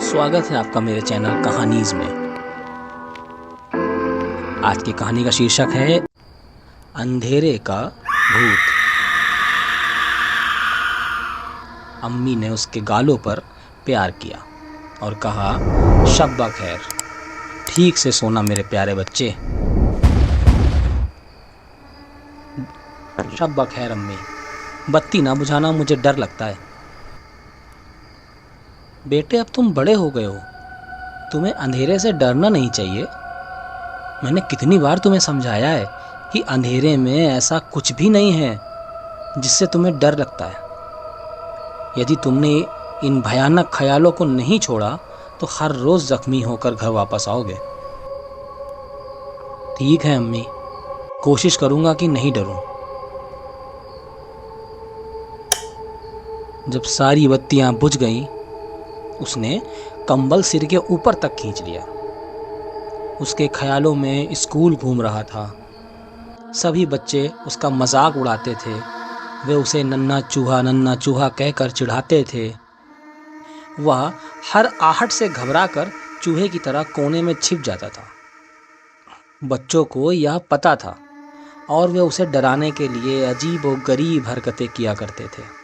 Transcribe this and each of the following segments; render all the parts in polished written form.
स्वागत है आपका मेरे चैनल कहानीज में। आज की कहानी का शीर्षक है अंधेरे का भूत। अम्मी ने उसके गालों पर प्यार किया और कहा, शब्बा खैर, ठीक से सोना मेरे प्यारे बच्चे। शब्बा खैर अम्मी, बत्ती ना बुझाना, मुझे डर लगता है। बेटे, अब तुम बड़े हो गए हो, तुम्हें अंधेरे से डरना नहीं चाहिए। मैंने कितनी बार तुम्हें समझाया है कि अंधेरे में ऐसा कुछ भी नहीं है जिससे तुम्हें डर लगता है। यदि तुमने इन भयानक ख्यालों को नहीं छोड़ा तो हर रोज जख्मी होकर घर वापस आओगे। ठीक है अम्मी, कोशिश करूंगा कि नहीं डरूं। जब सारी बत्तियां बुझ गईं, उसने कंबल सिर के ऊपर तक खींच लिया। उसके ख्यालों में स्कूल घूम रहा था। सभी बच्चे उसका मजाक उड़ाते थे। वे उसे नन्हा चूहा कहकर चिढ़ाते थे। वह हर आहट से घबराकर चूहे की तरह कोने में छिप जाता था। बच्चों को यह पता था और वे उसे डराने के लिए अजीब और गरीब हरकतें किया करते थे।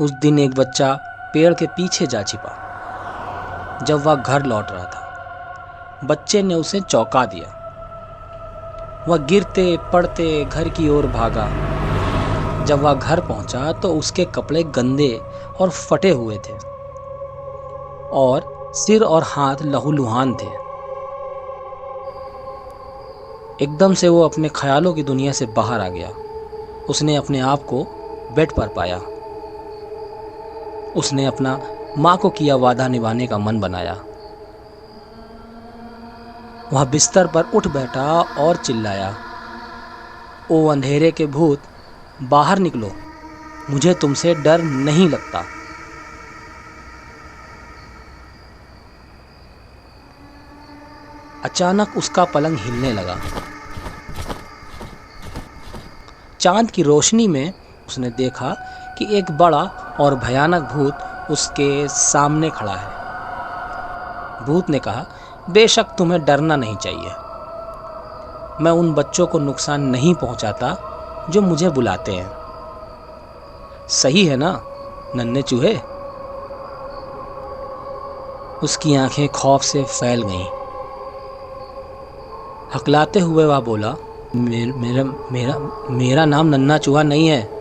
उस दिन एक बच्चा पेड़ के पीछे जा छिपा। जब वह घर लौट रहा था, बच्चे ने उसे चौंका दिया। वह गिरते पड़ते घर की ओर भागा। जब वह घर पहुंचा तो उसके कपड़े गंदे और फटे हुए थे और सिर और हाथ लहूलुहान थे। एकदम से वो अपने ख्यालों की दुनिया से बाहर आ गया। उसने अपने आप को बेड पर पाया। उसने अपना माँ को किया वादा निभाने का मन बनाया। वह बिस्तर पर उठ बैठा और चिल्लाया, ओ अंधेरे के भूत, बाहर निकलो, मुझे तुमसे डर नहीं लगता। अचानक उसका पलंग हिलने लगा। चांद की रोशनी में उसने देखा कि एक बड़ा और भयानक भूत उसके सामने खड़ा है। भूत ने कहा, बेशक तुम्हें डरना नहीं चाहिए। मैं उन बच्चों को नुकसान नहीं पहुंचाता जो मुझे बुलाते हैं। सही है ना नन्हे चूहे? उसकी आंखें खौफ से फैल गईं। हकलाते हुए वह बोला, मेरा मेरा मेरा नाम नन्हा चूहा नहीं है।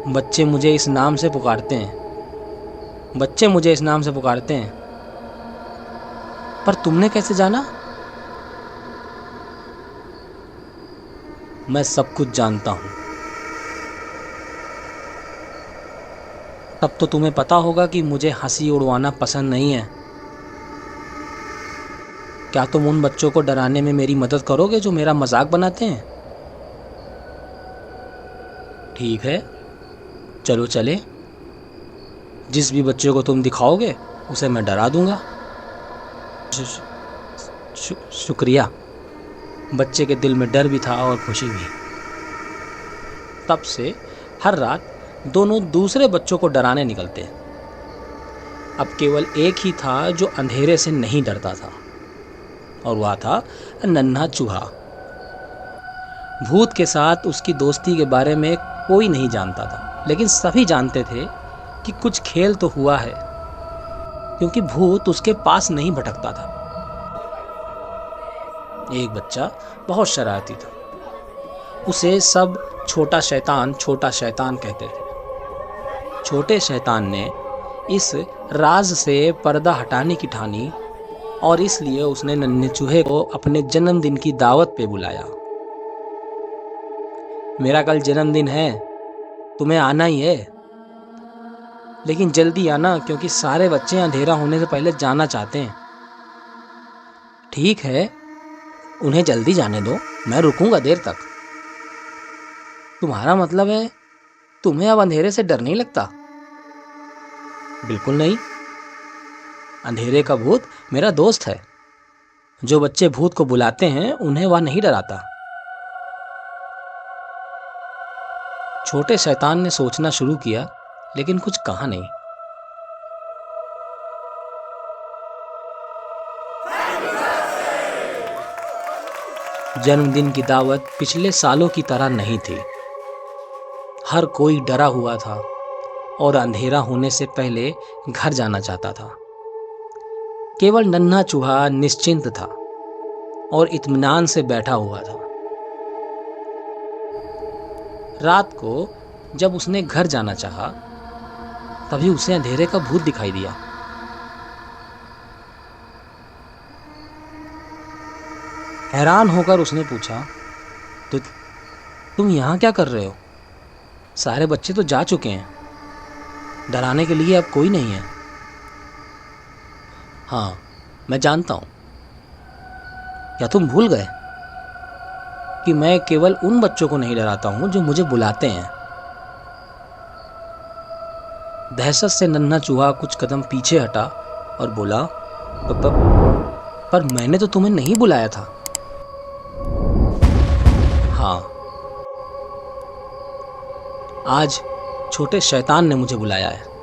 बच्चे मुझे इस नाम से पुकारते हैं। बच्चे मुझे इस नाम से पुकारते हैं। पर तुमने कैसे जाना? मैं सब कुछ जानता हूं। तब तो तुम्हें पता होगा कि मुझे हंसी उड़वाना पसंद नहीं है। क्या तुम उन बच्चों को डराने में मेरी मदद करोगे जो मेरा मजाक बनाते हैं? ठीक है, चलो चले। जिस भी बच्चे को तुम दिखाओगे उसे मैं डरा दूंगा। शुक्रिया। बच्चे के दिल में डर भी था और खुशी भी। तब से हर रात दोनों दूसरे बच्चों को डराने निकलते। अब केवल एक ही था जो अंधेरे से नहीं डरता था, और वह था नन्हा चूहा। भूत के साथ उसकी दोस्ती के बारे में कोई नहीं जानता था, लेकिन सभी जानते थे कि कुछ खेल तो हुआ है, क्योंकि भूत उसके पास नहीं भटकता था। एक बच्चा बहुत शरारती था। उसे सब छोटा शैतान कहते थे। छोटे शैतान ने इस राज से पर्दा हटाने की ठानी और इसलिए उसने नन्हे चूहे को अपने जन्मदिन की दावत पे बुलाया। मेरा कल जन्मदिन है, तुम्हें आना ही है, लेकिन जल्दी आना क्योंकि सारे बच्चे अंधेरा होने से पहले जाना चाहते हैं। ठीक है, उन्हें जल्दी जाने दो, मैं रुकूंगा देर तक। तुम्हारा मतलब है तुम्हें अब अंधेरे से डर नहीं लगता? बिल्कुल नहीं। अंधेरे का भूत मेरा दोस्त है। जो बच्चे भूत को बुलाते हैं उन्हें वह नहीं डराता। छोटे शैतान ने सोचना शुरू किया, लेकिन कुछ कहा नहीं। जन्मदिन की दावत पिछले सालों की तरह नहीं थी। हर कोई डरा हुआ था और अंधेरा होने से पहले घर जाना चाहता था। केवल नन्हा चूहा निश्चिंत था और इत्मीनान से बैठा हुआ था। रात को जब उसने घर जाना चाहा, तभी उसे अंधेरे का भूत दिखाई दिया। हैरान होकर उसने पूछा, तो तुम यहाँ क्या कर रहे हो? सारे बच्चे तो जा चुके हैं, डराने के लिए अब कोई नहीं है। हाँ, मैं जानता हूँ। क्या तुम भूल गए कि मैं केवल उन बच्चों को नहीं डराता हूँ जो मुझे बुलाते हैं? दहशत से नन्हा चूहा कुछ कदम पीछे हटा और बोला, पर मैंने तो तुम्हें नहीं बुलाया था। हाँ, आज छोटे शैतान ने मुझे बुलाया है।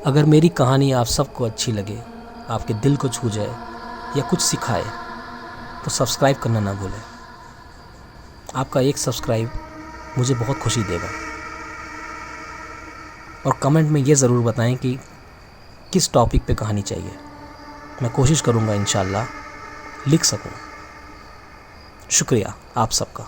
अगर मेरी कहानी आप सबको अच्छी लगे, आपके दिल को छू जाए या कुछ सिखाए, तो सब्सक्राइब करना ना भूलें। आपका एक सब्सक्राइब मुझे बहुत खुशी देगा। और कमेंट में ये ज़रूर बताएं कि किस टॉपिक पे कहानी चाहिए। मैं कोशिश करूँगा इंशाल्लाह लिख सकूँ। शुक्रिया आप सबका।